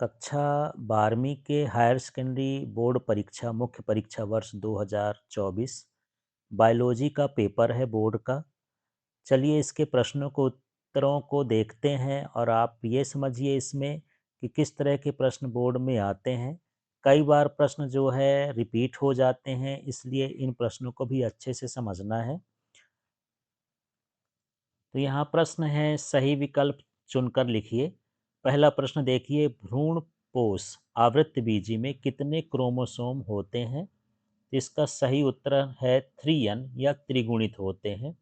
कक्षा 12वीं के हायर सेकेंडरी बोर्ड परीक्षा मुख्य परीक्षा वर्ष 2024 बायोलॉजी का पेपर है बोर्ड का। चलिए इसके प्रश्नों को उत्तरों को देखते हैं और आप ये समझिए इसमें कि किस तरह के प्रश्न बोर्ड में आते हैं। कई बार प्रश्न जो है रिपीट हो जाते हैं, इसलिए इन प्रश्नों को भी अच्छे से समझना है। तो यहाँ प्रश्न है, सही विकल्प चुनकर लिखिए। पहला प्रश्न देखिए, भ्रूणपोष आवृत्तबीजी में कितने क्रोमोसोम होते हैं? तो इसका सही उत्तर है 3n या त्रिगुणित होते हैं।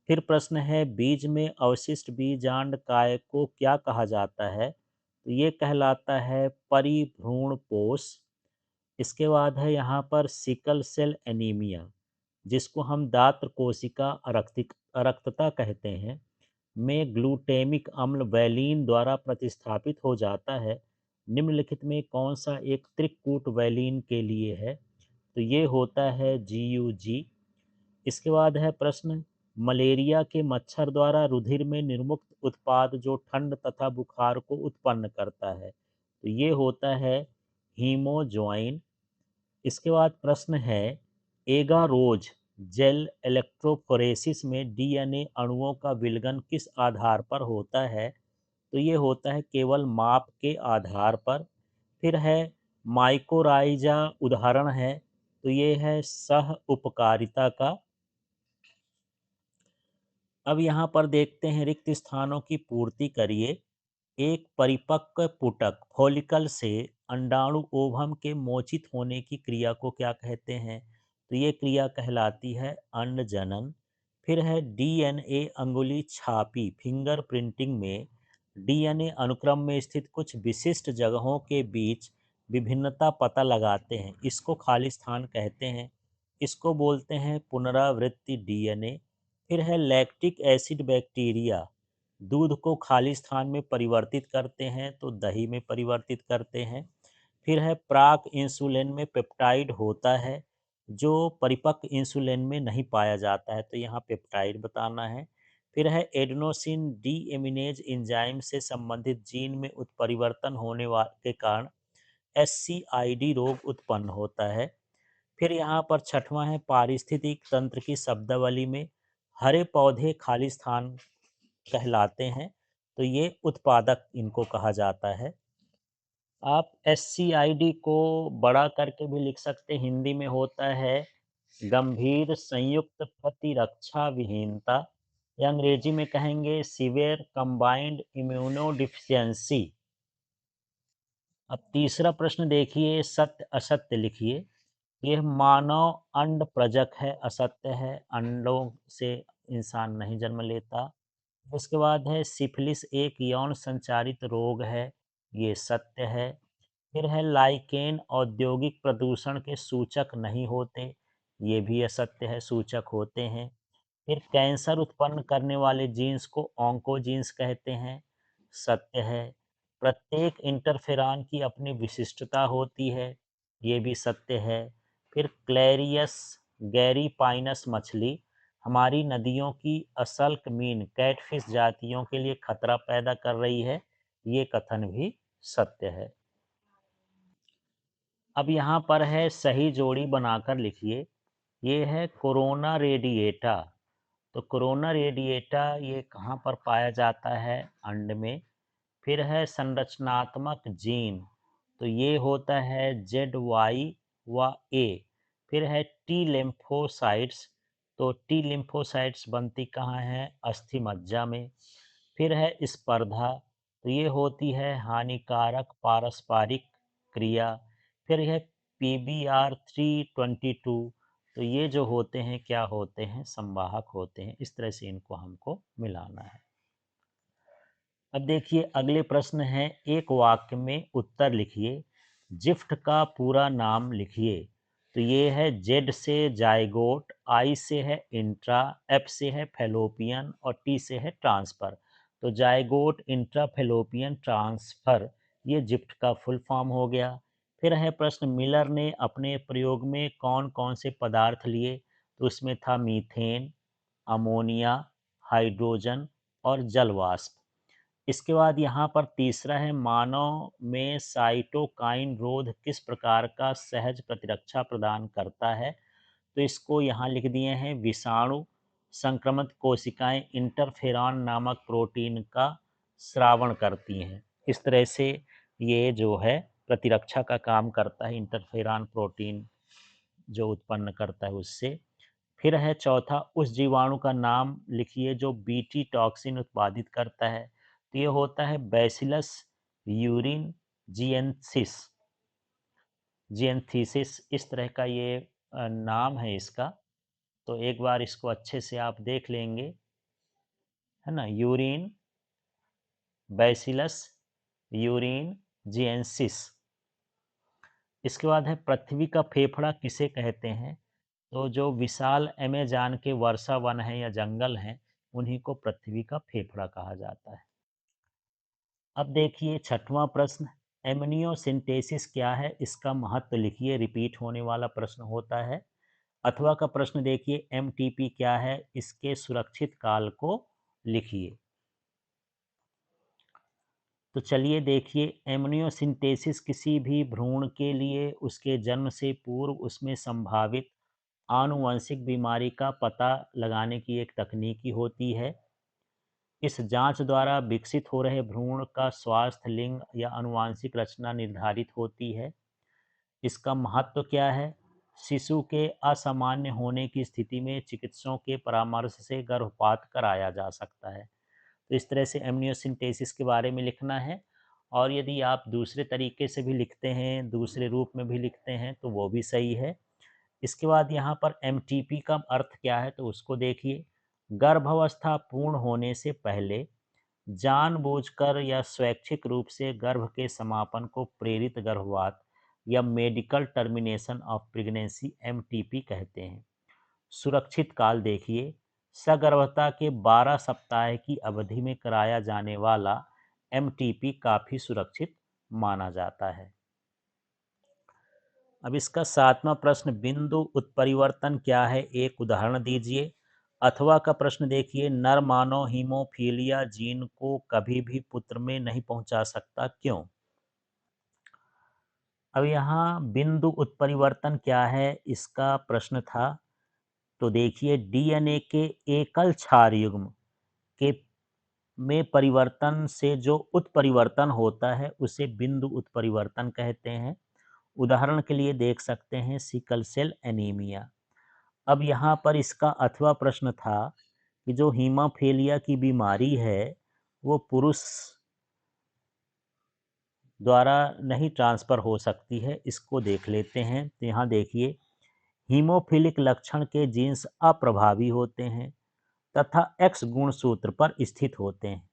फिर प्रश्न है, बीज में अवशिष्ट बीजांड काय को क्या कहा जाता है? तो ये कहलाता है परिभ्रूणपोष। इसके बाद है यहाँ पर सिकल सेल एनीमिया, जिसको हम दात्र कोशिका अरक्तता कहते हैं, में ग्लूटेमिक अम्ल वैलीन द्वारा प्रतिस्थापित हो जाता है। निम्नलिखित में कौन सा एक त्रिकूट वैलीन के लिए है? तो ये होता है GUG। इसके बाद है प्रश्न, मलेरिया के मच्छर द्वारा रुधिर में निर्मुक्त उत्पाद जो ठंड तथा बुखार को उत्पन्न करता है, तो ये होता है हीमोजोइन। इसके बाद प्रश्न है, एगारोज जेल इलेक्ट्रोफोरेसिस में डीएनए अणुओं का विलयन किस आधार पर होता है? तो ये होता है केवल माप के आधार पर। फिर है, माइकोराइजा उदाहरण है, तो ये है सह उपकारिता का। अब यहाँ पर देखते हैं, रिक्त स्थानों की पूर्ति करिए। एक परिपक्व पुटक फॉलिकल से अंडाणु ओवम के मोचित होने की क्रिया को क्या कहते हैं? तो ये क्रिया कहलाती है अंडजनन। फिर है, डीएनए अंगुली छापी फिंगर प्रिंटिंग में डीएनए अनुक्रम में स्थित कुछ विशिष्ट जगहों के बीच विभिन्नता पता लगाते हैं, इसको खाली स्थान कहते हैं। इसको बोलते हैं पुनरावृत्ति डीएनए। फिर है, लैक्टिक एसिड बैक्टीरिया दूध को खाली स्थान में परिवर्तित करते हैं, तो दही में परिवर्तित करते हैं। फिर है, प्राक इंसुलिन में पेप्टाइड होता है जो परिपक्व इंसुलिन में नहीं पाया जाता है, तो यहाँ पेप्टाइड बताना है। फिर है, एडेनोसिन डीएमिनेज एंजाइम से संबंधित जीन में उत्परिवर्तन होने के कारण SCID रोग उत्पन्न होता है। फिर यहाँ पर छठवां है, पारिस्थितिक तंत्र की शब्दावली में हरे पौधे खाली स्थान कहलाते हैं, तो ये उत्पादक इनको कहा जाता है। आप SCID को बड़ा करके भी लिख सकते हैं, हिंदी में होता है गंभीर संयुक्त प्रतिरक्षा विहीनता, या अंग्रेजी में कहेंगे सीवियर कंबाइंड इम्यूनोडिफिशियंसी। अब तीसरा प्रश्न देखिए, सत्य असत्य लिखिए। यह मानव अंड प्रजक है, असत्य है, अंडों से इंसान नहीं जन्म लेता। उसके बाद है, सिफिलिस एक यौन संचारित रोग है, ये सत्य है। फिर है, लाइकेन औद्योगिक प्रदूषण के सूचक नहीं होते, ये भी असत्य है, सूचक होते हैं। फिर कैंसर उत्पन्न करने वाले जीन्स को ऑन्कोजीन्स कहते हैं, सत्य है। प्रत्येक इंटरफेरॉन की अपनी विशिष्टता होती है, ये भी सत्य है। फिर क्लैरियस गैरीपाइनस मछली हमारी नदियों की असल्क मीन कैटफिश जातियों के लिए खतरा पैदा कर रही है, ये कथन भी सत्य है। अब यहाँ पर है, सही जोड़ी बनाकर लिखिए। ये है कोरोना रेडिएटा। तो कोरोना रेडिएटा ये कहाँ पर पाया जाता है? अंड में। फिर है, संरचनात्मक जीन, तो ये होता है ZY व A। फिर है, टी लिम्फोसाइट्स, तो टी लिम्फोसाइट्स बनती कहाँ है? अस्थि मज्जा में। फिर है, स्पर्धा, तो ये होती है हानिकारक पारस्परिक क्रिया। फिर है, PBR322, तो ये जो होते हैं क्या होते हैं? संवाहक होते हैं। इस तरह से इनको हमको मिलाना है। अब देखिए अगले प्रश्न है, एक वाक्य में उत्तर लिखिए। जिफ्ट का पूरा नाम लिखिए। तो ये है, जेड से जाइगोट, आई से है इंट्रा, एफ से है फेलोपियन और टी से है ट्रांसफर। तो जाइगोट इंट्रा फेलोपियन ट्रांसफर, ये जिफ्ट का फुल फॉर्म हो गया। फिर है प्रश्न, मिलर ने अपने प्रयोग में कौन कौन से पदार्थ लिए? तो उसमें था मीथेन, अमोनिया, हाइड्रोजन और जल वाष्प। इसके बाद यहाँ पर तीसरा है, मानव में साइटोकाइन रोध किस प्रकार का सहज प्रतिरक्षा प्रदान करता है? तो इसको यहाँ लिख दिए हैं, विषाणु संक्रमित कोशिकाएं इंटरफेरॉन नामक प्रोटीन का स्रावण करती हैं। इस तरह से ये जो है प्रतिरक्षा का काम करता है, इंटरफेरॉन प्रोटीन जो उत्पन्न करता है उससे। फिर है चौथा, उस जीवाणु का नाम लिखिए जो बीटी टॉक्सिन उत्पादित करता है। तो ये होता है बैसिलस यूरिन जिएंथिस। जिएंथिसिस इस तरह का ये नाम है इसका। तो एक बार इसको अच्छे से आप देख लेंगे, है ना, यूरिन बैसिलस यूरिन जिएंसिस। इसके बाद है, पृथ्वी का फेफड़ा किसे कहते हैं? तो जो विशाल अमेज़न के वर्षा वन है या जंगल हैं, उन्हीं को पृथ्वी का फेफड़ा कहा जाता है। अब देखिए छठवां प्रश्न, एमनियोसिंथेसिस क्या है? इसका महत्व लिखिए, रिपीट होने वाला प्रश्न होता है। अथवा का प्रश्न देखिए, एमटीपी क्या है? इसके सुरक्षित काल को लिखिए। तो चलिए देखिए, एमनियोसिंथेसिस किसी भी भ्रूण के लिए उसके जन्म से पूर्व उसमें संभावित आनुवंशिक बीमारी का पता लगाने की एक तकनीकी होती है। इस जांच द्वारा विकसित हो रहे भ्रूण का स्वास्थ्य, लिंग या आनुवंशिक रचना निर्धारित होती है। इसका महत्व क्या है? शिशु के असामान्य होने की स्थिति में चिकित्सकों के परामर्श से गर्भपात कराया जा सकता है। तो इस तरह से एमनियोसिंथेसिस के बारे में लिखना है। और यदि आप दूसरे तरीके से भी लिखते हैं, दूसरे रूप में भी लिखते हैं, तो वो भी सही है। इसके बाद यहाँ पर एमटीपी का अर्थ क्या है? तो उसको देखिए, गर्भावस्था पूर्ण होने से पहले जानबूझकर या स्वैच्छिक रूप से गर्भ के समापन को प्रेरित गर्भपात या medical termination of pregnancy MTP कहते हैं। सुरक्षित काल देखिए, सगर्भता के 12 सप्ताह की अवधि में कराया जाने वाला एमटीपी काफ़ी सुरक्षित माना जाता है। अब इसका सातवां प्रश्न, बिंदु उत्परिवर्तन क्या है? एक उदाहरण दीजिए। अथवा का प्रश्न देखिए, नर मानव हीमोफीलिया जीन को कभी भी पुत्र में नहीं पहुंचा सकता, क्यों? अब यहाँ बिंदु उत्परिवर्तन क्या है, इसका प्रश्न था। तो देखिए, डीएनए के एकल क्षार युग्म के में परिवर्तन से जो उत्परिवर्तन होता है उसे बिंदु उत्परिवर्तन कहते हैं। उदाहरण के लिए देख सकते हैं सिकल सेल एनीमिया। अब यहाँ पर इसका अथवा प्रश्न था कि जो हीमोफीलिया की बीमारी है वो पुरुष द्वारा नहीं ट्रांसफ़र हो सकती है, इसको देख लेते हैं। तो यहाँ देखिए, हीमोफिलिक लक्षण के जीन्स अप्रभावी होते हैं तथा एक्स गुणसूत्र पर स्थित होते हैं,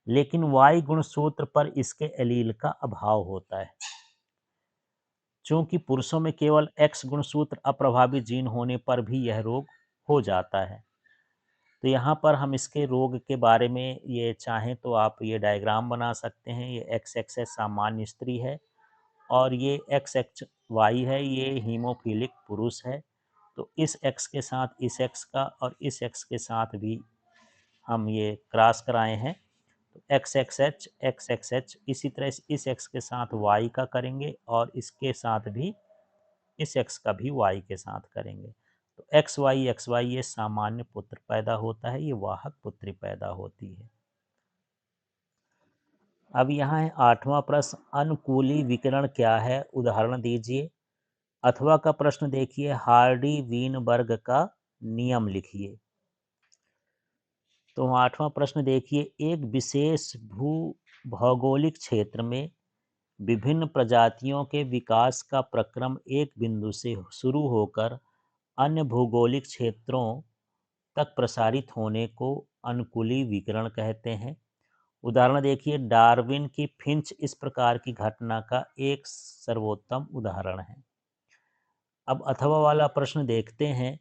लेकिन वाई गुणसूत्र पर इसके एलील का अभाव होता है। चूंकि पुरुषों में केवल एक्स गुणसूत्र अप्रभावित जीन होने पर भी यह रोग हो जाता है। तो यहाँ पर हम इसके रोग के बारे में ये चाहें तो आप ये डायग्राम बना सकते हैं। ये एक्स एक्स सामान्य स्त्री है और ये एक्स एक्स वाई है, ये हीमोफिलिक पुरुष है। तो इस एक्स के साथ इस एक्स का और इस एक्स के साथ भी हम ये क्रॉस कराए हैं। तो एक्स एक्स एच, इसी तरह से इस एक्स के साथ वाई का करेंगे और इसके साथ भी इस एक्स का भी वाई के साथ करेंगे। तो एक्स वाई ये सामान्य पुत्र पैदा होता है, ये वाहक पुत्री पैदा होती है। अब यहाँ है आठवां प्रश्न, अनुकूली विकिरण क्या है? उदाहरण दीजिए। अथवा का प्रश्न देखिए, हार्डी वीनबर्ग का नियम लिखिए। तो आठवां प्रश्न देखिए, एक विशेष भू भौगोलिक क्षेत्र में विभिन्न प्रजातियों के विकास का प्रक्रम एक बिंदु से शुरू होकर अन्य भौगोलिक क्षेत्रों तक प्रसारित होने को अनुकूली विकिरण कहते हैं। उदाहरण देखिए, डार्विन की फिंच इस प्रकार की घटना का एक सर्वोत्तम उदाहरण है। अब अथवा वाला प्रश्न देखते हैं।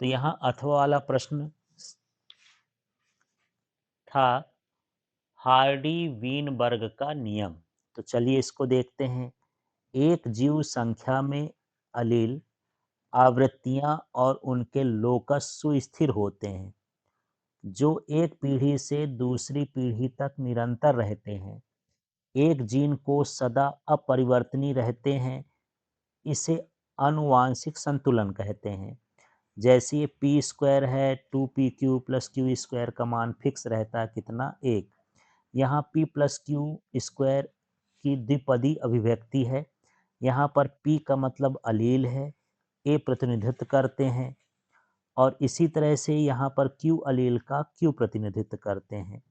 तो यहाँ अथवा वाला प्रश्न था हार्डी वीनबर्ग का नियम। तो चलिए इसको देखते हैं। एक जीव संख्या में अलील, आवृत्तियां और उनके लोकस सुस्थिर होते हैं, जो एक पीढ़ी से दूसरी पीढ़ी तक निरंतर रहते हैं, एक जीन को सदा अपरिवर्तनीय रहते हैं, इसे आनुवांशिक संतुलन कहते हैं। जैसे ये पी स्क्वायर है, 2pq प्लस क्यू स्क्वायर का मान फिक्स रहता है कितना, 1। यहाँ p प्लस क्यू स्क्वायर की द्विपदी अभिव्यक्ति है। यहाँ पर p का मतलब अलील है, a प्रतिनिधित्व करते हैं, और इसी तरह से यहाँ पर क्यू अलील का क्यू प्रतिनिधित्व करते हैं।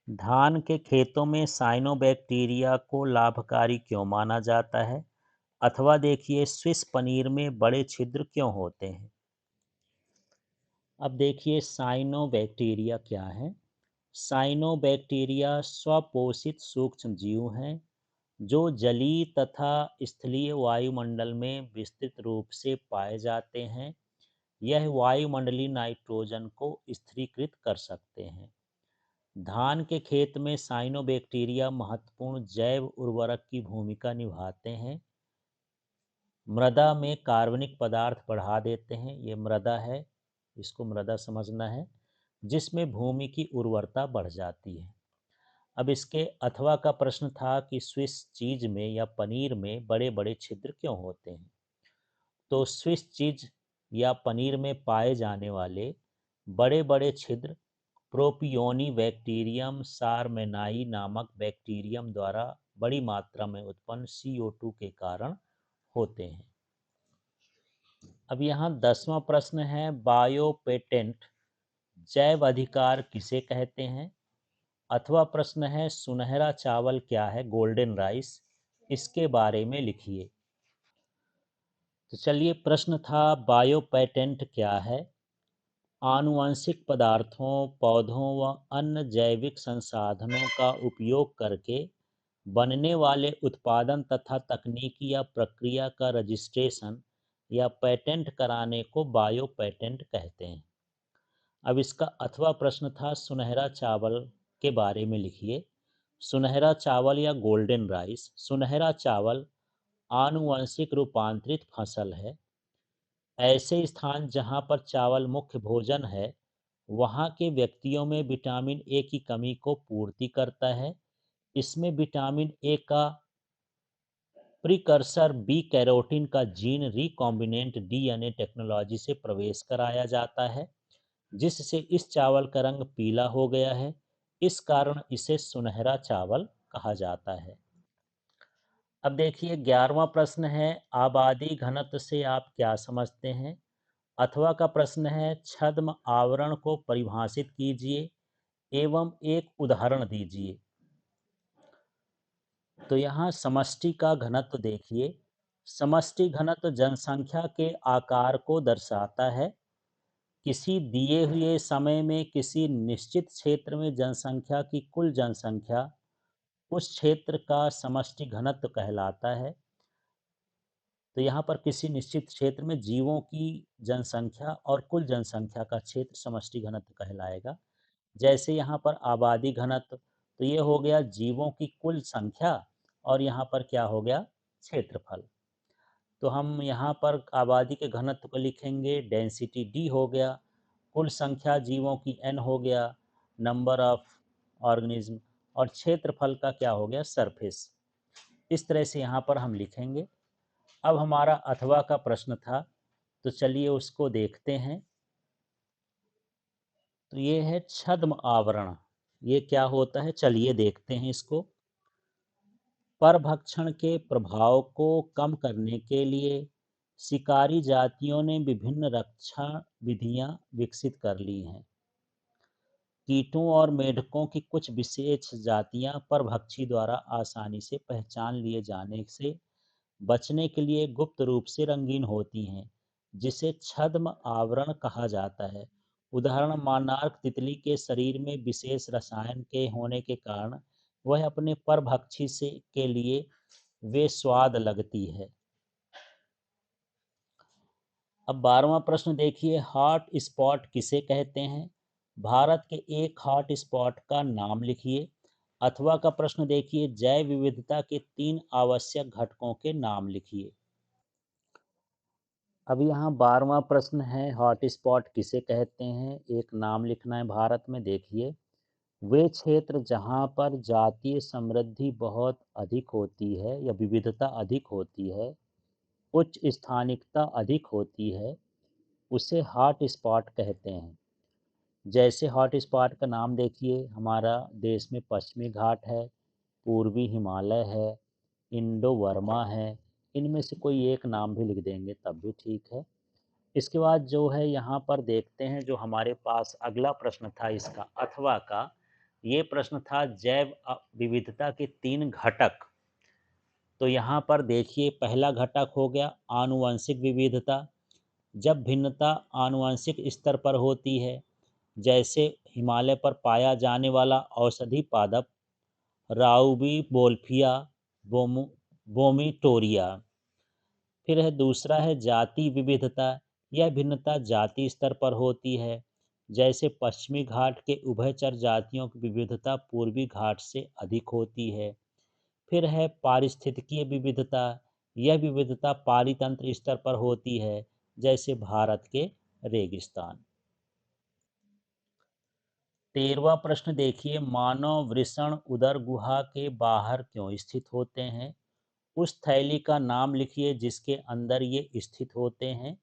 धान के खेतों में साइनोबैक्टीरिया को लाभकारी क्यों माना जाता है? अथवा देखिए, स्विस पनीर में बड़े छिद्र क्यों होते हैं? अब देखिए साइनोबैक्टीरिया क्या है। साइनोबैक्टीरिया स्वपोषित सूक्ष्म जीव हैं जो जलीय तथा स्थलीय वायुमंडल में विस्तृत रूप से पाए जाते हैं। यह वायुमंडलीय नाइट्रोजन को स्थिरीकृत कर सकते हैं। धान के खेत में साइनोबैक्टीरिया महत्वपूर्ण जैव उर्वरक की भूमिका निभाते हैं। मृदा में कार्बनिक पदार्थ बढ़ा देते हैं, ये मृदा है, इसको मृदा समझना है, जिसमें भूमि की उर्वरता बढ़ जाती है। अब इसके अथवा का प्रश्न था कि स्विस चीज में या पनीर में बड़े बड़े छिद्र क्यों होते हैं। तो स्विस चीज या पनीर में पाए जाने वाले बड़े बड़े छिद्र प्रोपियोनी बैक्टीरियम सारमेनाई नामक बैक्टीरियम द्वारा बड़ी मात्रा में उत्पन्न CO2 के कारण होते हैं। अब यहाँ 10वां प्रश्न है, बायो पेटेंट जैव अधिकार किसे कहते हैं? अथवा प्रश्न है, सुनहरा चावल क्या है, गोल्डन राइस, इसके बारे में लिखिए। तो चलिए, प्रश्न था बायो पेटेंट क्या है? आनुवंशिक पदार्थों, पौधों व अन्य जैविक संसाधनों का उपयोग करके बनने वाले उत्पादन तथा तकनीकी या प्रक्रिया का रजिस्ट्रेशन या पेटेंट कराने को बायो पेटेंट कहते हैं। अब इसका अथवा प्रश्न था, सुनहरा चावल के बारे में लिखिए। सुनहरा चावल या गोल्डन राइस, सुनहरा चावल आनुवंशिक रूपांतरित फसल है। ऐसे स्थान जहां पर चावल मुख्य भोजन है, वहां के व्यक्तियों में विटामिन ए की कमी को पूर्ति करता है। इसमें विटामिन ए का प्रिकर्सर बी कैरोटीन का जीन रिकॉम्बिनेंट डीएनए टेक्नोलॉजी से प्रवेश कराया जाता है, जिससे इस चावल का रंग पीला हो गया है। इस कारण इसे सुनहरा चावल कहा जाता है। अब देखिए 11वां प्रश्न है, आबादी घनत्व से आप क्या समझते हैं? अथवा का प्रश्न है, छद्म आवरण को परिभाषित कीजिए एवं एक उदाहरण दीजिए। तो यहाँ समष्टि का घनत्व देखिए। समष्टि घनत्व जनसंख्या के आकार को दर्शाता है। किसी दिए हुए समय में किसी निश्चित क्षेत्र में जनसंख्या की कुल जनसंख्या उस क्षेत्र का समष्टि घनत्व कहलाता है। तो यहाँ पर किसी निश्चित क्षेत्र में जीवों की जनसंख्या और कुल जनसंख्या का क्षेत्र समष्टि घनत्व कहलाएगा। जैसे यहाँ पर आबादी घनत्व, तो ये हो गया जीवों की कुल संख्या, और यहाँ पर क्या हो गया, क्षेत्रफल। तो हम यहाँ पर आबादी के घनत्व को लिखेंगे, डेंसिटी डी हो गया, कुल संख्या जीवों की एन हो गया, नंबर ऑफ ऑर्गेनिज्म, और क्षेत्रफल का क्या हो गया, सरफेस। इस तरह से यहाँ पर हम लिखेंगे। अब हमारा अथवा का प्रश्न था, तो चलिए उसको देखते हैं। तो ये है छद्म आवरण। ये क्या होता है, चलिए देखते हैं इसको। परभक्षण के प्रभाव को कम करने के लिए शिकारी जातियों ने विभिन्न रक्षा विधियां विकसित कर ली हैं। कीटों और मेढकों की कुछ विशेष जातियां परभक्षी द्वारा आसानी से पहचान लिए जाने से बचने के लिए गुप्त रूप से रंगीन होती हैं, जिसे छद्म आवरण कहा जाता है। उदाहरण, मानार्क तितली के शरीर में विशेष रसायन के होने के कारण वह अपने परभक्षी से के लिए वे स्वाद लगती है। अब 12वां प्रश्न देखिए, हॉट स्पॉट किसे कहते हैं? भारत के एक हॉट स्पॉट का नाम लिखिए। अथवा का प्रश्न देखिए, जैव विविधता के 3 आवश्यक घटकों के नाम लिखिए। अब यहाँ 12वां प्रश्न है, हॉटस्पॉट किसे कहते हैं? एक नाम लिखना है भारत में। देखिए, वे क्षेत्र जहाँ पर जातीय समृद्धि बहुत अधिक होती है या विविधता अधिक होती है, उच्च स्थानिकता अधिक होती है, उसे हॉट स्पॉट कहते हैं। जैसे हॉट स्पॉट का नाम देखिए, हमारा देश में पश्चिमी घाट है, पूर्वी हिमालय है, इंडो वर्मा है। इनमें से कोई एक नाम भी लिख देंगे तब भी ठीक है। इसके बाद जो है यहाँ पर देखते हैं, जो हमारे पास अगला प्रश्न था इसका अथवा का, ये प्रश्न था जैव विविधता के 3 घटक। तो यहाँ पर देखिए, पहला घटक हो गया आनुवंशिक विविधता। जब भिन्नता आनुवंशिक स्तर पर होती है, जैसे हिमालय पर पाया जाने वाला औषधि पादप राउबीबोल्फिया बोमिटोरिया। फिर है दूसरा है जाति विविधता। यह भिन्नता जाति स्तर पर होती है, जैसे पश्चिमी घाट के उभयचर जातियों की विविधता पूर्वी घाट से अधिक होती है। फिर है पारिस्थितिकीय विविधता। यह विविधता पारितंत्र स्तर पर होती है, जैसे भारत के रेगिस्तान। 13वां प्रश्न देखिए, मानव वृषण उदर गुहा के बाहर क्यों स्थित होते हैं? उस थैली का नाम लिखिए जिसके अंदर ये स्थित होते हैं।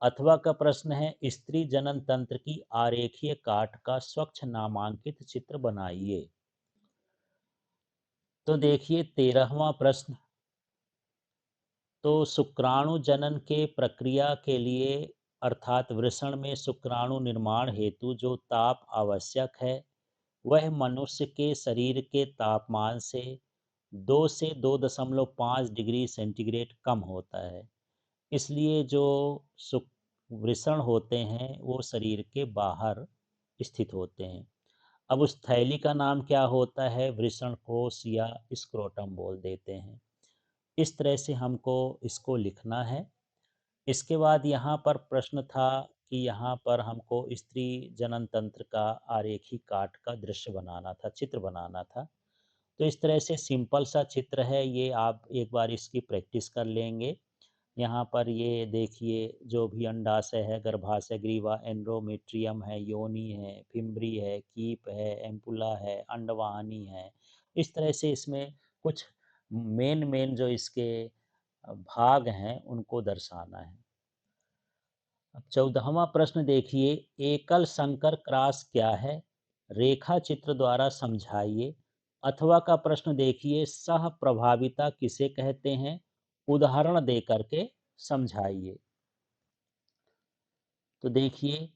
अथवा का प्रश्न है, स्त्री जनन तंत्र की आरेखीय काट का स्वच्छ नामांकित चित्र बनाइए। तो देखिए 13वां प्रश्न, तो शुक्राणु जनन के प्रक्रिया के लिए अर्थात वृषण में शुक्राणु निर्माण हेतु जो ताप आवश्यक है, वह मनुष्य के शरीर के तापमान से 2 से 2.5 डिग्री सेंटीग्रेड कम होता है। इसलिए जो वृषण होते हैं वो शरीर के बाहर स्थित होते हैं। अब उस थैली का नाम क्या होता है? वृषण कोश या स्क्रोटम बोल देते हैं। इस तरह से हमको इसको लिखना है। इसके बाद यहाँ पर प्रश्न था कि यहाँ पर हमको स्त्री जनन तंत्र का आरेखी काट का दृश्य बनाना था, चित्र बनाना था। तो इस तरह से सिंपल सा चित्र है ये, आप एक बार इसकी प्रैक्टिस कर लेंगे। यहाँ पर ये देखिए, जो भी अंडाशय है, गर्भाशय, ग्रीवा, एंड्रोमेट्रियम है, योनि है, फिम्बरी है, कीप है, एम्पुला है, अंडवाहिनी है। इस तरह से इसमें कुछ मेन मेन जो इसके भाग हैं उनको दर्शाना है। अब 14वां प्रश्न देखिए, एकल संकर क्रॉस क्या है? रेखा चित्र द्वारा समझाइए। अथवा का प्रश्न देखिए, सह प्रभाविता किसे कहते हैं? उदाहरण दे करके समझाइए। तो देखिए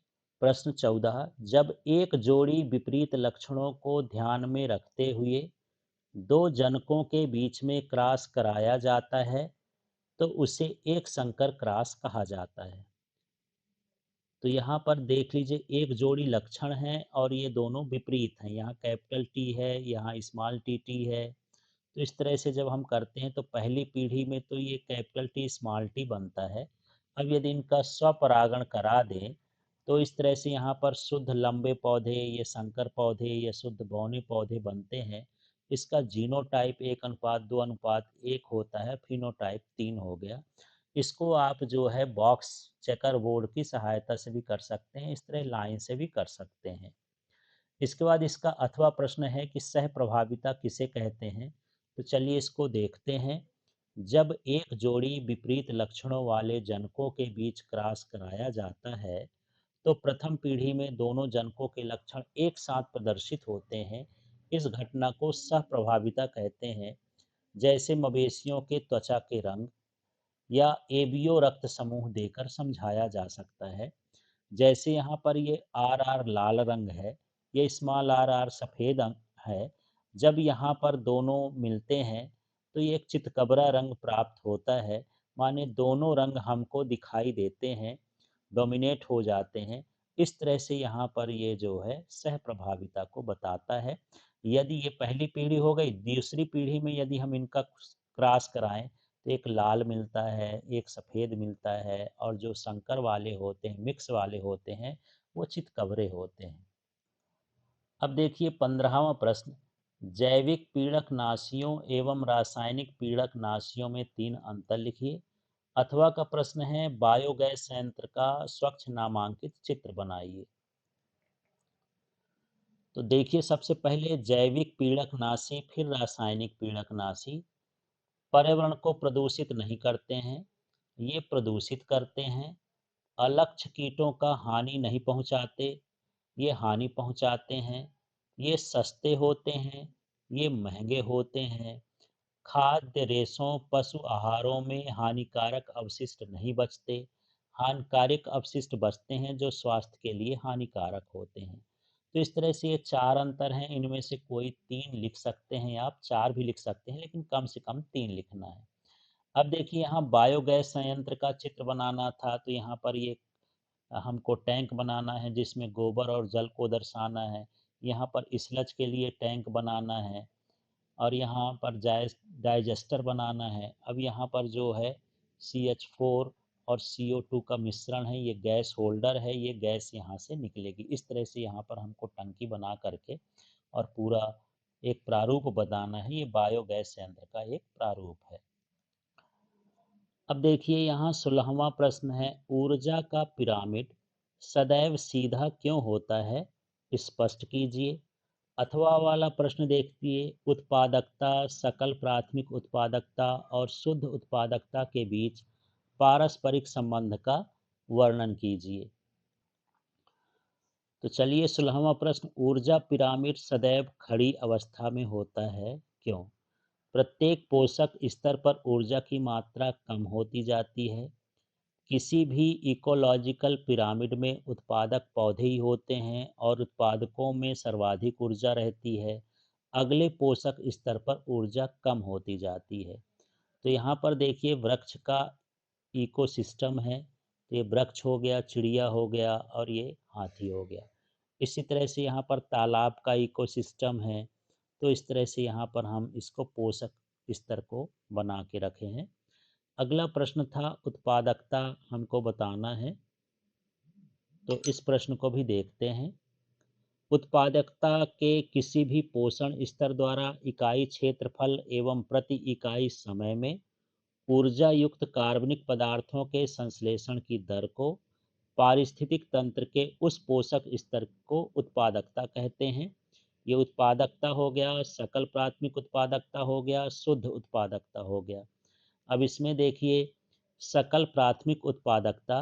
प्रश्न 14, जब एक जोड़ी विपरीत लक्षणों को ध्यान में रखते हुए दो जनकों के बीच में क्रॉस कराया जाता है, तो उसे एक संकर क्रॉस कहा जाता है। तो यहाँ पर देख लीजिए, एक जोड़ी लक्षण हैं और ये दोनों विपरीत हैं। यहाँ कैपिटल टी है, यहाँ स्मॉल टी टी है। तो इस तरह से जब हम करते हैं तो पहली पीढ़ी में तो ये कैपिटल टी स्मॉल टी बनता है। अब यदि इनका स्वपरागण करा दें तो इस तरह से यहाँ पर शुद्ध लंबे पौधे, ये संकर पौधे, ये शुद्ध बौने पौधे बनते हैं। इसका जीनोटाइप 1:2:1 होता है, फिनोटाइप 3 हो गया। इसको आप जो है बॉक्स चेकर बोर्ड की सहायता से भी कर सकते हैं, इस तरह लाइन से भी कर सकते हैं। इसके बाद इसका अथवा प्रश्न है कि सह प्रभाविता किसे कहते हैं? तो चलिए इसको देखते हैं। जब एक जोड़ी विपरीत लक्षणों वाले जनकों के बीच क्रॉस कराया जाता है, तो प्रथम पीढ़ी में दोनों जनकों के लक्षण एक साथ प्रदर्शित होते हैं। इस घटना को सह प्रभाविता कहते हैं। जैसे मवेशियों के त्वचा के रंग या एबीओ रक्त समूह देकर समझाया जा सकता है। जैसे यहाँ पर ये आर आर लाल रंग है, ये स्मॉल आर आर सफ़ेद अंग है। जब यहाँ पर दोनों मिलते हैं तो ये एक चितकबरा रंग प्राप्त होता है। माने दोनों रंग हमको दिखाई देते हैं, डोमिनेट हो जाते हैं। इस तरह से यहाँ पर ये जो है सह प्रभाविता को बताता है। यदि ये पहली पीढ़ी हो गई, दूसरी पीढ़ी में यदि हम इनका क्रॉस कराएं तो एक लाल मिलता है, एक सफ़ेद मिलता है, और जो संकर वाले होते हैं, मिक्स वाले होते हैं, वो चितकबरे होते हैं। अब देखिए 15वां प्रश्न, जैविक पीड़कनाशियों एवं रासायनिक पीड़कनाशियों में 3 अंतर लिखिए। अथवा का प्रश्न है बायोगैस संयंत्र का स्वच्छ नामांकित चित्र बनाइए। तो देखिए, सबसे पहले जैविक पीड़कनाशी फिर रासायनिक पीड़कनाशी पर्यावरण को प्रदूषित नहीं करते हैं, ये प्रदूषित करते हैं। अलक्ष्य कीटों का हानि नहीं पहुंचाते, ये हानि पहुंचाते हैं। ये सस्ते होते हैं, ये महंगे होते हैं। खाद्य रेशों पशु आहारों में हानिकारक अवशिष्ट नहीं बचते, हानिकारक अवशिष्ट बचते हैं जो स्वास्थ्य के लिए हानिकारक होते हैं। तो इस तरह से ये चार अंतर हैं, इनमें से कोई तीन लिख सकते हैं, आप चार भी लिख सकते हैं लेकिन कम से कम तीन लिखना है। अब देखिए, यहाँ बायोगैस संयंत्र का चित्र बनाना था, तो यहाँ पर ये हमको टैंक बनाना है जिसमें गोबर और जल को दर्शाना है। यहाँ पर स्लज के लिए टैंक बनाना है और यहाँ पर डाइजेस्टर बनाना है। अब यहाँ पर जो है CH4 और CO2 का मिश्रण है, ये गैस होल्डर है, ये गैस यहाँ से निकलेगी। इस तरह से यहाँ पर हमको टंकी बना करके और पूरा एक प्रारूप बनाना है। ये बायोगैस संयंत्र का एक प्रारूप है। अब देखिए, यहाँ 16वां प्रश्न है, ऊर्जा का पिरामिड सदैव सीधा क्यों होता है, स्पष्ट कीजिए। अथवा वाला प्रश्न देखिए, उत्पादकता, सकल प्राथमिक उत्पादकता और शुद्ध उत्पादकता के बीच पारस्परिक संबंध का वर्णन कीजिए। तो चलिए, 16वां प्रश्न, ऊर्जा पिरामिड सदैव खड़ी अवस्था में होता है, क्यों? प्रत्येक पोषक स्तर पर ऊर्जा की मात्रा कम होती जाती है। किसी भी इकोलॉजिकल पिरामिड में उत्पादक पौधे ही होते हैं और उत्पादकों में सर्वाधिक ऊर्जा रहती है। अगले पोषक स्तर पर ऊर्जा कम होती जाती है। तो यहाँ पर देखिए, वृक्ष का इकोसिस्टम है, तो ये वृक्ष हो गया, चिड़िया हो गया और ये हाथी हो गया। इसी तरह से यहाँ पर तालाब का इकोसिस्टम है, तो इस तरह से यहाँ पर हम इसको पोषक स्तर को बना के रखे हैं। अगला प्रश्न था उत्पादकता हमको बताना है, तो इस प्रश्न को भी देखते हैं। उत्पादकता के किसी भी पोषण स्तर द्वारा इकाई क्षेत्रफल एवं प्रति इकाई समय में ऊर्जा युक्त कार्बनिक पदार्थों के संश्लेषण की दर को पारिस्थितिक तंत्र के उस पोषक स्तर को उत्पादकता कहते हैं। ये उत्पादकता हो गया, सकल प्राथमिक उत्पादकता हो गया, शुद्ध उत्पादकता हो गया। अब इसमें देखिए, सकल प्राथमिक उत्पादकता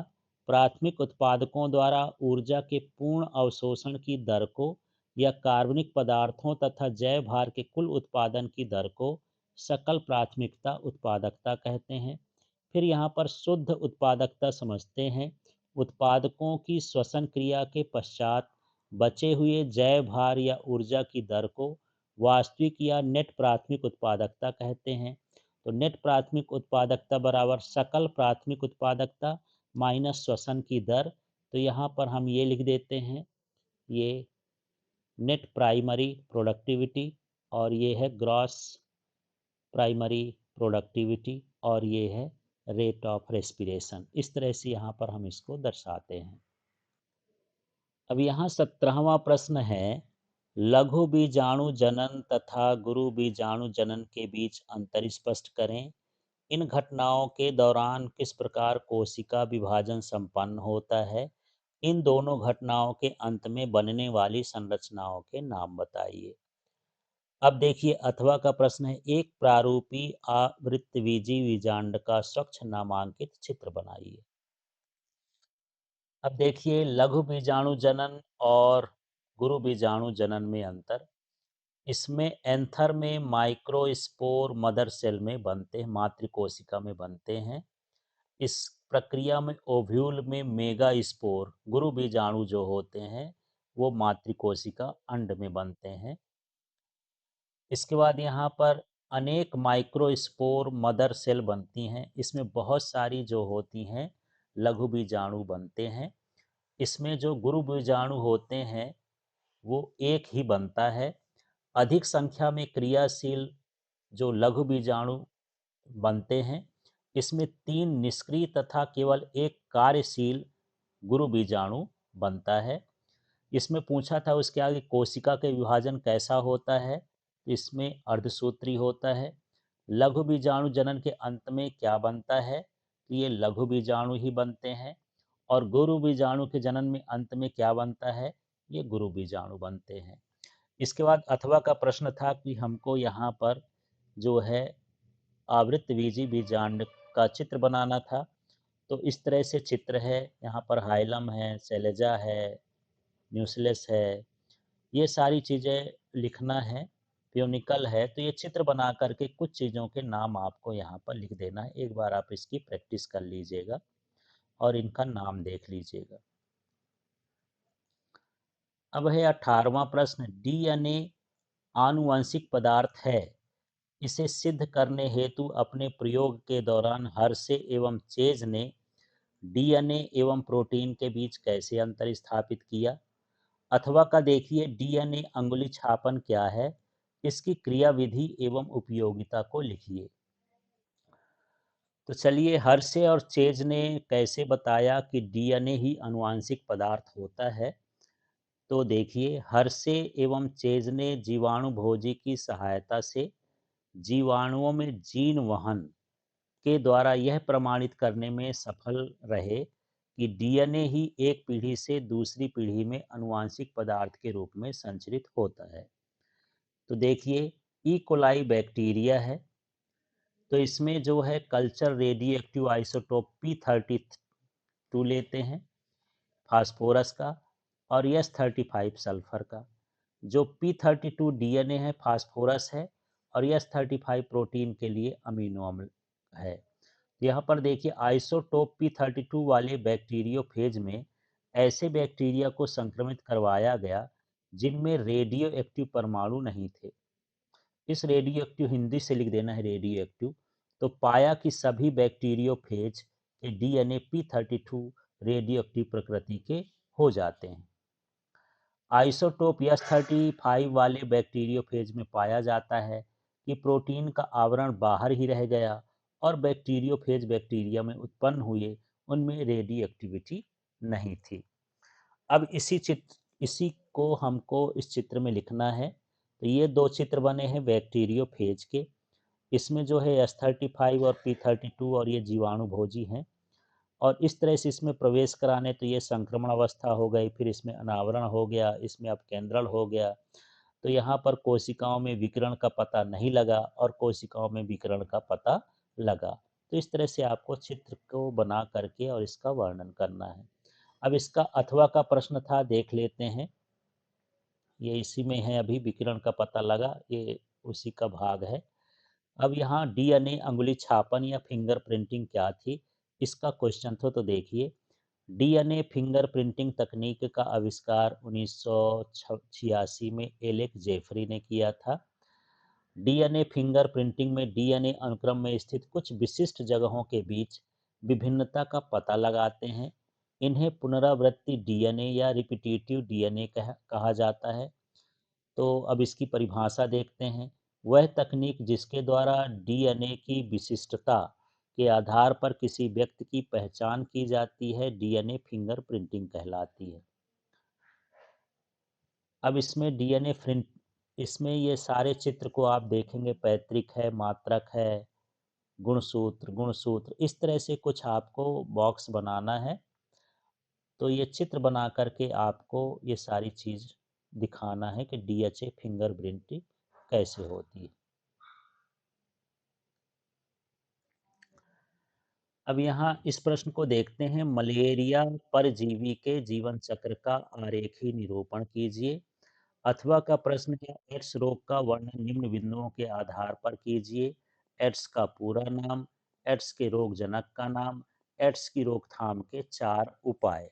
प्राथमिक उत्पादकों द्वारा ऊर्जा के पूर्ण अवशोषण की दर को या कार्बनिक पदार्थों तथा जैव भार के कुल उत्पादन की दर को सकल प्राथमिकता उत्पादकता कहते हैं। फिर यहाँ पर शुद्ध उत्पादकता समझते हैं, उत्पादकों की श्वसन क्रिया के पश्चात बचे हुए जैव भार या ऊर्जा की दर को वास्तविक या नेट प्राथमिक उत्पादकता कहते हैं। तो नेट प्राथमिक उत्पादकता बराबर सकल प्राथमिक उत्पादकता माइनस श्वसन की दर। तो यहाँ पर हम ये लिख देते हैं, ये नेट प्राइमरी प्रोडक्टिविटी और ये है ग्रॉस प्राइमरी प्रोडक्टिविटी और ये है रेट ऑफ रेस्पिरेशन। इस तरह से यहाँ पर हम इसको दर्शाते हैं। अब यहाँ 17वां प्रश्न है, लघु बीजाणु जनन तथा गुरु बीजाणु जनन के बीच अंतर स्पष्ट करें। इन घटनाओं के दौरान किस प्रकार कोशिका विभाजन संपन्न होता है? इन दोनों घटनाओं के अंत में बनने वाली संरचनाओं के नाम बताइए। अब देखिए, अथवा का प्रश्न है, एक प्रारूपी आवृत्तबीजी बीजांड का स्वच्छ नामांकित चित्र बनाइए। अब देखिए, लघु बीजाणु जनन और गुरु बीजाणु जनन में अंतर। इसमें एंथर में माइक्रोस्पोर मदर सेल में बनते हैं, मातृकोशिका में बनते हैं। इस प्रक्रिया में ओव्यूल में मेगा स्पोर गुरु बीजाणु जो होते हैं वो मातृकोशिका अंड में बनते हैं। इसके बाद यहाँ पर अनेक माइक्रोस्पोर मदर सेल बनती हैं, इसमें बहुत सारी जो होती हैं लघु बीजाणु बनते हैं। इसमें जो गुरु बीजाणु होते हैं वो एक ही बनता है। अधिक संख्या में क्रियाशील जो लघु बीजाणु बनते हैं, इसमें 3 निष्क्रिय तथा केवल एक कार्यशील गुरु बीजाणु बनता है। इसमें पूछा था उसके आगे कोशिका के विभाजन कैसा होता है, इसमें अर्धसूत्री होता है। लघु बीजाणु जनन के अंत में क्या बनता है, तो ये लघु बीजाणु ही बनते हैं। और गुरु बीजाणु के जनन में अंत में क्या बनता है? ये गुरु बीजाणु बनते हैं। इसके बाद अथवा का प्रश्न था कि हमको यहाँ पर जो है आवृतबीजी बीजांड का चित्र बनाना था। तो इस तरह से चित्र है, यहाँ पर हाइलम है, शैलजा है, न्यूक्लियस है, ये सारी चीज़ें लिखना है। प्यूनिकल है, तो ये चित्र बना करके कुछ चीज़ों के नाम आपको यहाँ पर लिख देना है। एक बार आप इसकी प्रैक्टिस कर लीजिएगा और इनका नाम देख लीजिएगा। अब है 18वां प्रश्न, डीएनए आनुवंशिक पदार्थ है, इसे सिद्ध करने हेतु अपने प्रयोग के दौरान हर्शे एवं चेज ने डीएनए एवं प्रोटीन के बीच कैसे अंतर स्थापित किया? अथवा का देखिए, डीएनए अंगुली छापन क्या है, इसकी क्रियाविधि एवं उपयोगिता को लिखिए। तो चलिए, हर्शे और चेज ने कैसे बताया कि डीएनए ही आनुवांशिक पदार्थ होता है। तो देखिए, हर्शे एवं चेज ने जीवाणु भोजी की सहायता से जीवाणुओं में जीन वहन के द्वारा यह प्रमाणित करने में सफल रहे कि डीएनए ही एक पीढ़ी से दूसरी पीढ़ी में आनुवांशिक पदार्थ के रूप में संचरित होता है। तो देखिए, ई कोलाई बैक्टीरिया है, तो इसमें जो है culture radio active isotope P32 लेते हैं फास्फोरस का, और S35 सल्फर का। जो P32 डीएनए है, फास्फोरस है, और S35 प्रोटीन के लिए अमीनो अम्ल है। यहाँ पर देखिए, आइसोटोप P32 वाले बैक्टीरियोफेज में ऐसे बैक्टीरिया को संक्रमित करवाया गया जिनमें रेडियो एक्टिव परमाणु नहीं थे। इस रेडियो एक्टिव, हिंदी से लिख देना है रेडियो एक्टिव। तो पाया कि सभी बैक्टीरियोफेज के डीएनए P32 रेडियो एक्टिव प्रकृति के हो जाते हैं। आइसोटोप S35 वाले बैक्टीरियोफेज में पाया जाता है कि प्रोटीन का आवरण बाहर ही रह गया और बैक्टीरियोफेज बैक्टीरिया में उत्पन्न हुए उनमें रेडियो एक्टिविटी नहीं थी। अब इसी को हमको इस चित्र में लिखना है। तो ये दो चित्र बने हैं बैक्टीरियोफेज के। इसमें जो है S35 और P32 और ये जीवाणु भोजी हैं, और इस तरह से इसमें प्रवेश कराने, तो ये संक्रमण अवस्था हो गई, फिर इसमें अनावरण हो गया, इसमें अपकेंद्रण हो गया। तो यहाँ पर कोशिकाओं में विकिरण का पता नहीं लगा और कोशिकाओं में विकिरण का पता लगा। तो इस तरह से आपको चित्र को बना करके और इसका वर्णन करना है। अब इसका अथवा का प्रश्न था, देख लेते हैं। ये इसी में है, अभी विकिरण का पता लगा, ये उसी का भाग है। अब यहाँ डीएनए अंगुली छापन या फिंगर प्रिंटिंग क्या थी, इसका क्वेश्चन था। तो देखिए, डीएनए फिंगर प्रिंटिंग तकनीक का आविष्कार 1986 में एलेक जेफरी ने किया था। डीएनए फिंगर प्रिंटिंग में डीएनए अनुक्रम में स्थित कुछ विशिष्ट जगहों के बीच विभिन्नता का पता लगाते हैं। इन्हें पुनरावृत्ति डीएनए या रिपीटेटिव डीएनए कहा जाता है। तो अब इसकी परिभाषा देखते हैं। वह तकनीक जिसके द्वारा डीएनए की विशिष्टता के आधार पर किसी व्यक्ति की पहचान की जाती है, डीएनए फिंगर प्रिंटिंग कहलाती है। अब इसमें डीएनए प्रिंट, इसमें ये सारे चित्र को आप देखेंगे, पैतृक है, मात्रक है, गुणसूत्र, इस तरह से कुछ आपको बॉक्स बनाना है। तो ये चित्र बना करके आपको ये सारी चीज़ दिखाना है कि डीएचए फिंगर प्रिंटिंग कैसे होती है। अब यहाँ इस प्रश्न को देखते हैं, मलेरिया परजीवी के जीवन चक्र का आरेखी निरूपण कीजिए। अथवा का प्रश्न है, एड्स रोग का वर्णन निम्न बिंदुओं के आधार पर कीजिए। एड्स का पूरा नाम, एड्स के रोग जनक का नाम, एड्स की रोकथाम के 4 उपाय।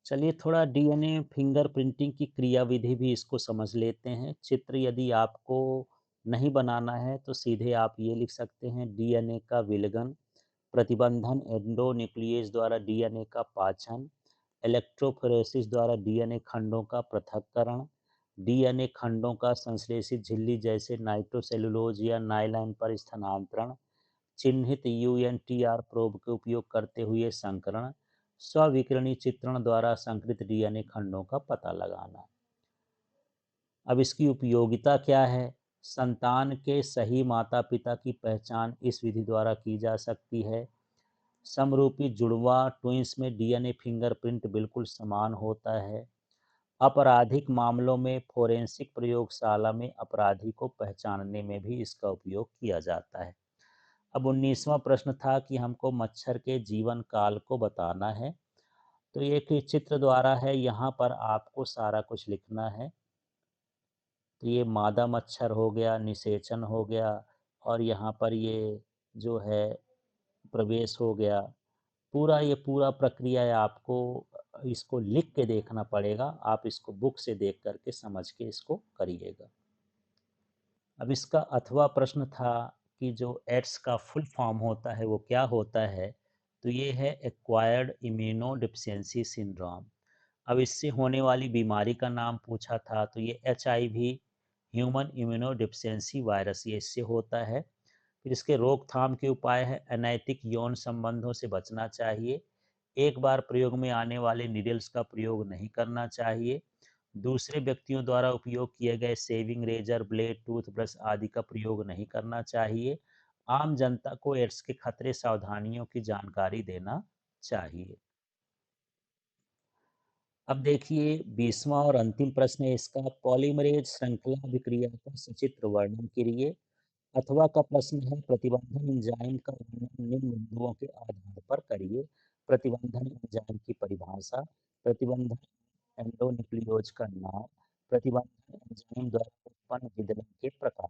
चलिए, थोड़ा डीएनए फिंगर प्रिंटिंग की क्रियाविधि भी इसको समझ लेते हैं। चित्र यदि आपको नहीं बनाना है तो सीधे आप ये लिख सकते हैं, डीएनए का विलगन, प्रतिबंधन एंडोन्यूक्लियस द्वारा डीएनए का पाचन, इलेक्ट्रोफोरेसिस द्वारा डीएनए खंडों का पृथक्करण, डीएनए खंडों का संश्लेषित झिल्ली जैसे नाइट्रोसेलुलोज या नाइलैन पर स्थानांतरण, चिन्हित यूएनटीआर प्रोब के उपयोग करते हुए संकरण, स्विकरणीय चित्रण द्वारा संकरित डीएनए खंडों का पता लगाना। अब इसकी उपयोगिता क्या है? संतान के सही माता-पिता की पहचान इस विधि द्वारा की जा सकती है। समरूपी जुड़वा ट्विन्स में डीएनए फिंगरप्रिंट बिल्कुल समान होता है। आपराधिक मामलों में फोरेंसिक प्रयोगशाला में अपराधी को पहचानने में भी इसका उपयोग किया जाता है। अब 19वां प्रश्न था कि हमको मच्छर के जीवन काल को बताना है। तो ये एक चित्र द्वारा है, यहाँ पर आपको सारा कुछ लिखना है। तो ये मादा मच्छर हो गया, निषेचन हो गया, और यहाँ पर ये जो है प्रवेश हो गया। पूरा ये पूरा प्रक्रिया है, आपको इसको लिख के देखना पड़ेगा। आप इसको बुक से देख करके समझ के इसको करिएगा। अब इसका अथवा प्रश्न था कि जो एड्स का फुल फॉर्म होता है वो क्या होता है। तो ये है एक्वायर्ड इम्यूनो डिफिशियंसी सिंड्रोम। अब इससे होने वाली बीमारी का नाम पूछा था, तो ये HIV, human immuno deficiency virus, ये इससे होता है। फिर इसके रोकथाम के उपाय है, अनैतिक यौन संबंधों से बचना चाहिए, एक बार प्रयोग में आने वाले निडल्स का प्रयोग नहीं करना चाहिए, दूसरे व्यक्तियों द्वारा उपयोग किए गए शेविंग रेजर, ब्लेड, टूथब्रश आदि का प्रयोग नहीं करना चाहिए, आम जनता को एड्स के खतरे सावधानियों की जानकारी देना चाहिए। अब देखिए 20वां और अंतिम प्रश्न है इसका, पॉलीमरेज श्रृंखला अभिक्रिया का सचित्र वर्णन करिए। अथवा का प्रश्न है, प्रतिबंधन एंजाइम का वर्णन निम्न बिंदुओं के आधार पर करिए। प्रतिबंधन एंजाइम की परिभाषा, प्रतिबंधन एंडोन्यूक्लियोज का नाम, प्रतिबंधन एंजाइम द्वारा उत्पन्न विदलन के प्रकार।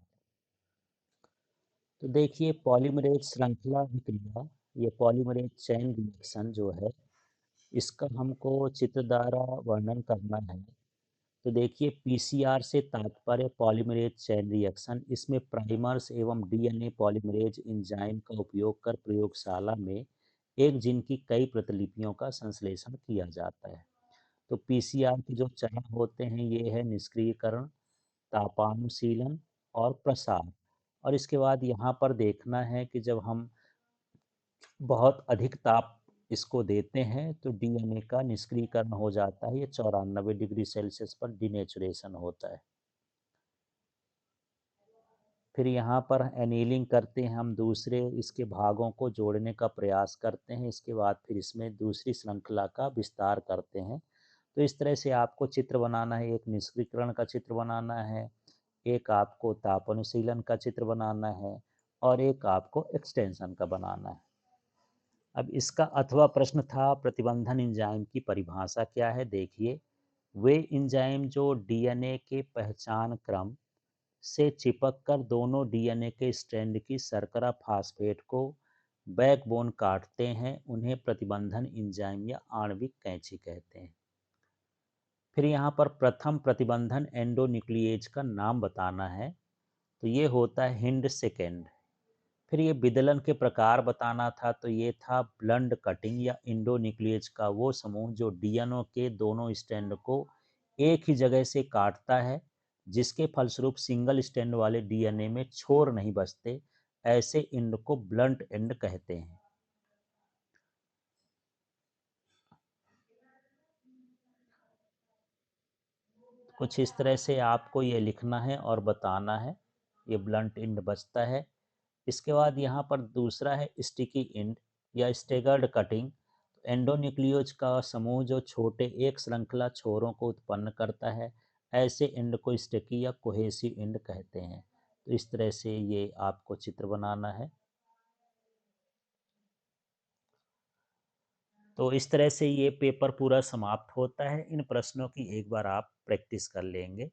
तो देखिए पॉलीमरेज श्रृंखला अभिक्रिया, ये पॉलीमरेज चेन रिएक्शन जो है, इसका हमको चित्र द्वारा वर्णन करना है। तो देखिए पीसीआर से तात्पर्य पॉलीमरेज चेन रिएक्शन, इसमें प्राइमर्स एवं डीएनए पॉलीमरेज एंजाइम का उपयोग कर प्रयोगशाला में एक जीन की कई प्रतिलिपियों का संश्लेषण किया जाता है। तो पीसीआर के जो चरण होते हैं ये है निष्क्रियकरण, तापानुशीलन और प्रसार। और इसके बाद यहाँ पर देखना है कि जब हम बहुत अधिक ताप इसको देते हैं तो डीएनए का निष्क्रियकरण हो जाता है, ये 94 डिग्री सेल्सियस पर डिनेचुरेशन होता है। फिर यहाँ पर एनीलिंग करते हैं, हम दूसरे इसके भागों को जोड़ने का प्रयास करते हैं, इसके बाद फिर इसमें दूसरी श्रृंखला का विस्तार करते हैं। तो इस तरह से आपको चित्र बनाना है, एक निष्क्रियकरण का चित्र बनाना है, एक आपको तापानुशीलन का चित्र बनाना है, और एक आपको एक्सटेंशन का बनाना है। अब इसका अथवा प्रश्न था, प्रतिबंधन एंजाइम की परिभाषा क्या है। देखिए वे एंजाइम जो डीएनए के पहचान क्रम से चिपक कर दोनों डीएनए के स्ट्रैंड की शर्करा फास्फेट को बैकबोन काटते हैं, उन्हें प्रतिबंधन एंजाइम या आणविक कैंची कहते हैं। फिर यहाँ पर प्रथम प्रतिबंधन एंडोन्यूक्लिएज का नाम बताना है, तो ये होता है हिंड सेकेंड। फिर ये विदलन के प्रकार बताना था, तो ये था ब्लंड कटिंग या इंडोन्यूक्लिएज का वो समूह जो डीएनए के दोनों स्ट्रैंड को एक ही जगह से काटता है, जिसके फलस्वरूप सिंगल स्ट्रैंड वाले डीएनए में छोर नहीं बचते, ऐसे एंड को ब्लंट एंड कहते हैं। कुछ इस तरह से आपको ये लिखना है और बताना है, ये ब्लंट एंड बचता है। इसके बाद यहाँ पर दूसरा है स्टिकी एंड या स्टेगर्ड कटिंग। एंडोन्यूक्लियोज का समूह जो छोटे एक श्रृंखला छोरों को उत्पन्न करता है, ऐसे एंड को स्टिकी या कोहेसिव एंड कहते हैं। तो इस तरह से ये आपको चित्र बनाना है। तो इस तरह से ये पेपर पूरा समाप्त होता है। इन प्रश्नों की एक बार आप प्रैक्टिस कर लेंगे।